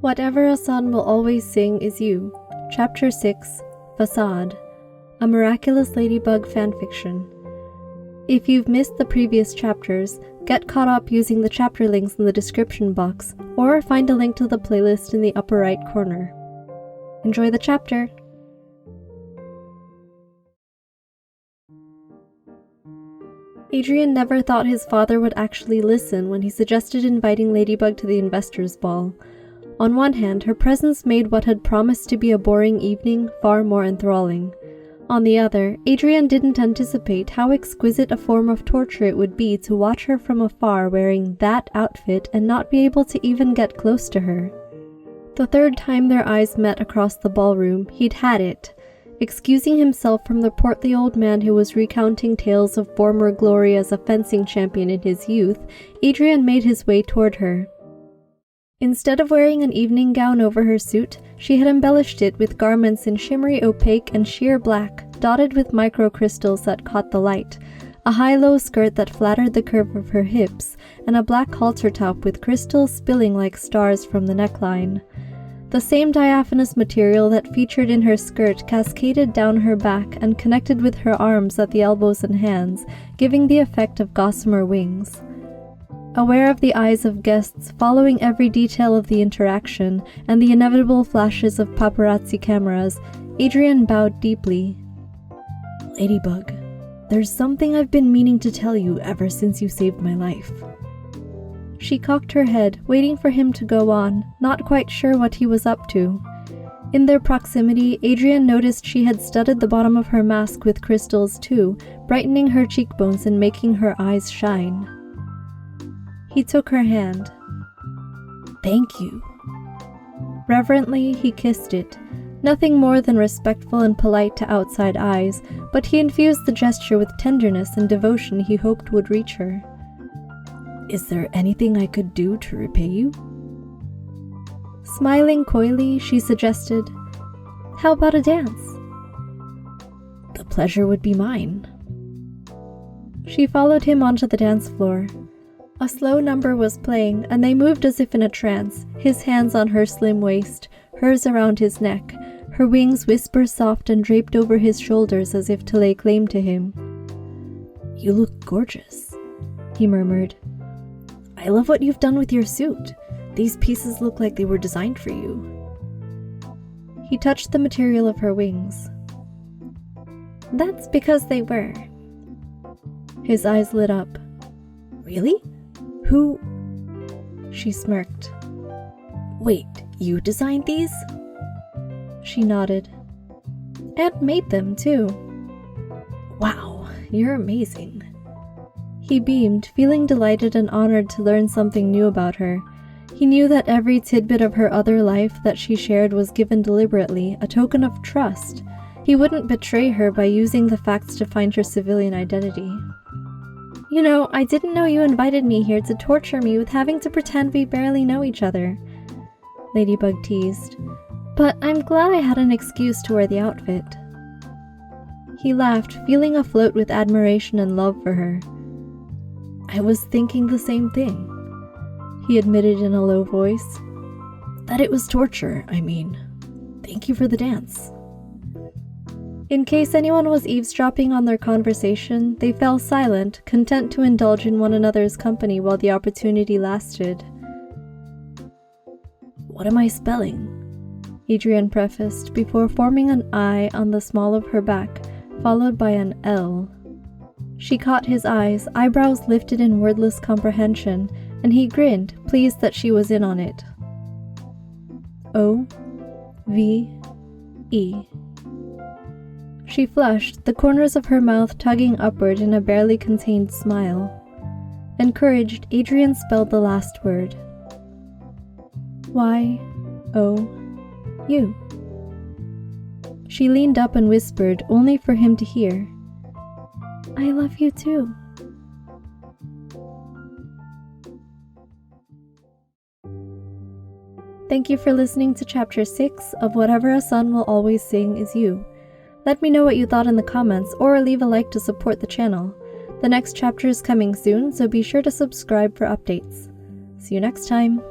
Whatever a Sun Will Always Sing Is You, Chapter 6, Façade, a Miraculous Ladybug Fanfiction. If you've missed the previous chapters, get caught up using the chapter links in the description box, or find a link to the playlist in the upper right corner. Enjoy the chapter! Adrien never thought his father would actually listen when he suggested inviting Ladybug to the investors' ball. On one hand, her presence made what had promised to be a boring evening far more enthralling. On the other, Adrien didn't anticipate how exquisite a form of torture it would be to watch her from afar wearing that outfit and not be able to even get close to her. The third time their eyes met across the ballroom, he'd had it. Excusing himself from the portly old man who was recounting tales of former glory as a fencing champion in his youth, Adrien made his way toward her. Instead of wearing an evening gown over her suit, she had embellished it with garments in shimmery opaque and sheer black, dotted with microcrystals that caught the light, a high-low skirt that flattered the curve of her hips, and a black halter top with crystals spilling like stars from the neckline. The same diaphanous material that featured in her skirt cascaded down her back and connected with her arms at the elbows and hands, giving the effect of gossamer wings. Aware of the eyes of guests following every detail of the interaction and the inevitable flashes of paparazzi cameras, Adrien bowed deeply. Ladybug, there's something I've been meaning to tell you ever since you saved my life. She cocked her head, waiting for him to go on, not quite sure what he was up to. In their proximity, Adrien noticed she had studded the bottom of her mask with crystals too, brightening her cheekbones and making her eyes shine. He took her hand. Thank you. Reverently, he kissed it, nothing more than respectful and polite to outside eyes, but he infused the gesture with tenderness and devotion he hoped would reach her. Is there anything I could do to repay you? Smiling coyly, she suggested, "How about a dance?" The pleasure would be mine. She followed him onto the dance floor. A slow number was playing, and they moved as if in a trance, his hands on her slim waist, hers around his neck, her wings whisper-soft and draped over his shoulders as if to lay claim to him. You look gorgeous, he murmured. I love what you've done with your suit. These pieces look like they were designed for you. He touched the material of her wings. That's because they were. His eyes lit up. Really? Who? She smirked. Wait, you designed these? She nodded. And made them, too. Wow, you're amazing. He beamed, feeling delighted and honored to learn something new about her. He knew that every tidbit of her other life that she shared was given deliberately, a token of trust. He wouldn't betray her by using the facts to find her civilian identity. You know, I didn't know you invited me here to torture me with having to pretend we barely know each other, Ladybug teased. But I'm glad I had an excuse to wear the outfit. He laughed, feeling afloat with admiration and love for her. I was thinking the same thing, he admitted in a low voice. That it was torture, I mean. Thank you for the dance. In case anyone was eavesdropping on their conversation, they fell silent, content to indulge in one another's company while the opportunity lasted. What am I spelling? Adrien prefaced, before forming an I on the small of her back, followed by an L. She caught his eyes, eyebrows lifted in wordless comprehension, and he grinned, pleased that she was in on it. O-V-E. She flushed, the corners of her mouth tugging upward in a barely contained smile. Encouraged, Adrien spelled the last word. Y-O-U. She leaned up and whispered, only for him to hear. I love you too. Thank you for listening to Chapter 6 of Whatever a Sun Will Always Sing Is You. Let me know what you thought in the comments, or leave a like to support the channel. The next chapter is coming soon, so be sure to subscribe for updates. See you next time!